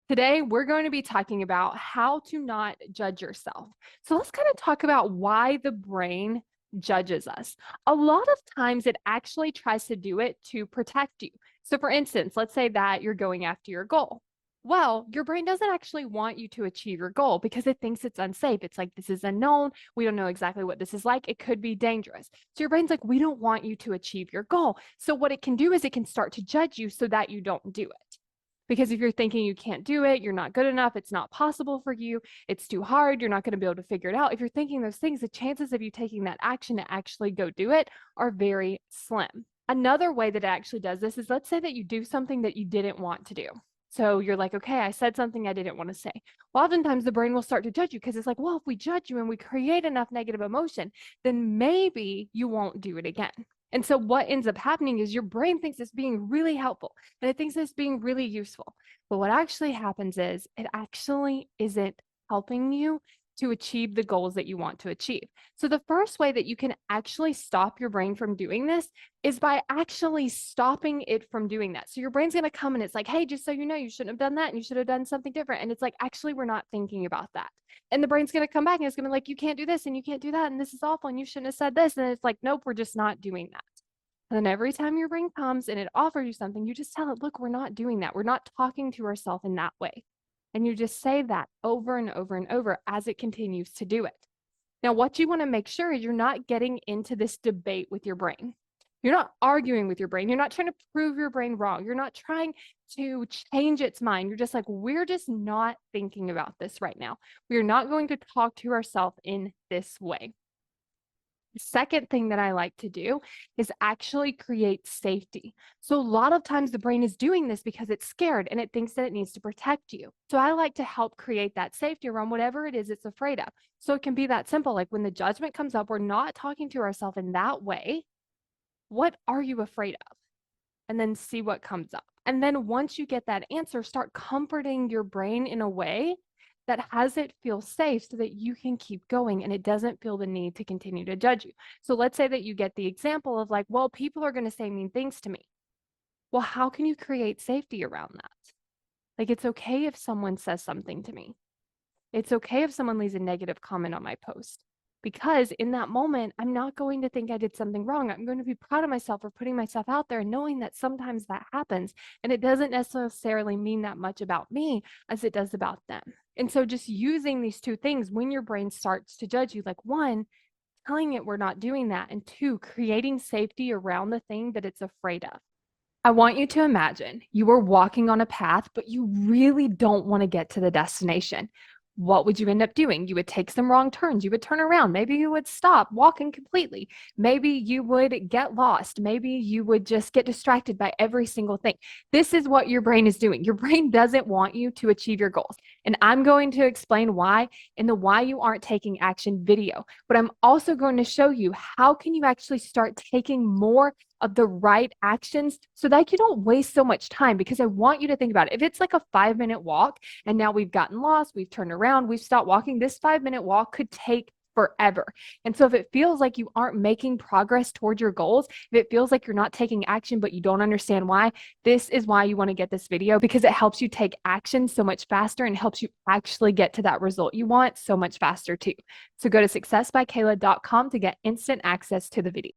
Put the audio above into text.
Today, we're going to be talking about how to not judge yourself. So, let's kind of talk about why the brain judges us. A lot of times, it actually tries to do it to protect you. So, for instance, let's say that you're going after your goal. Well, your brain doesn't actually want you to achieve your goal because it thinks it's unsafe. It's like, this is unknown. We don't know exactly what this is like. It could be dangerous. So, your brain's like, we don't want you to achieve your goal. So, what it can do is it can start to judge you so that you don't do it. Because if you're thinking you can't do it, you're not good enough, it's not possible for you, it's too hard, you're not going to be able to figure it out. If you're thinking those things, the chances of you taking that action to actually go do it are very slim. Another way that it actually does this is, let's say that you do something that you didn't want to do. So you're like, okay, I said something I didn't want to say. Well, oftentimes the brain will start to judge you because it's like, well, if we judge you and we create enough negative emotion, then maybe you won't do it again. And so what ends up happening is your brain thinks it's being really helpful and it thinks it's being really useful. But what actually happens is it actually isn't helping you to achieve the goals that you want to achieve. So the first way that you can actually stop your brain from doing this is by actually stopping it from doing that. So your brain's going to come and it's like, hey, just so you know, you shouldn't have done that and you should have done something different. And it's like, actually, we're not thinking about that. And the brain's going to come back and it's going to be like, you can't do this and you can't do that. And this is awful. And you shouldn't have said this. And it's like, nope, we're just not doing that. And then every time your brain comes and it offers you something, you just tell it, look, we're not doing that. We're not talking to ourselves in that way. And you just say that over and over and over as it continues to do it. Now, what you want to make sure is you're not getting into this debate with your brain. You're not arguing with your brain. You're not trying to prove your brain wrong. You're not trying to change its mind. You're just like, we're just not thinking about this right now. We're not going to talk to ourselves in this way. The second thing that I like to do is actually create safety. So a lot of times the brain is doing this because it's scared and it thinks that it needs to protect you. So I like to help create that safety around whatever it is it's afraid of. So it can be that simple. Like when the judgment comes up, we're not talking to ourselves in that way. What are you afraid of? And then see what comes up. And then once you get that answer, start comforting your brain in a way that has it feel safe so that you can keep going and it doesn't feel the need to continue to judge you. So let's say that you get the example of like, well, people are going to say mean things to me. Well, how can you create safety around that? Like, it's okay if someone says something to me. It's okay if someone leaves a negative comment on my post because in that moment, I'm not going to think I did something wrong. I'm going to be proud of myself for putting myself out there and knowing that sometimes that happens. And it doesn't necessarily mean that much about me as it does about them. And so just using these two things when your brain starts to judge you, like one, telling it we're not doing that, and two, creating safety around the thing that it's afraid of. I want you to imagine you are walking on a path, but you really don't want to get to the destination. What would you end up doing? You would take some wrong turns. You would turn around. Maybe you would stop walking completely. Maybe you would get lost. Maybe you would just get distracted by every single thing. This is what your brain is doing. Your brain doesn't want you to achieve your goals. And I'm going to explain why in the why you aren't taking action video. But I'm also going to show you how can you actually start taking more of the right actions so that you don't waste so much time, because I want you to think about it. If it's like a 5-minute walk and now we've gotten lost, we've turned around, we've stopped walking, this 5-minute walk could take forever. And so if it feels like you aren't making progress toward your goals, if it feels like you're not taking action, but you don't understand why, this is why you want to get this video, because it helps you take action so much faster and helps you actually get to that result you want so much faster too. So go to successbykayla.com to get instant access to the video.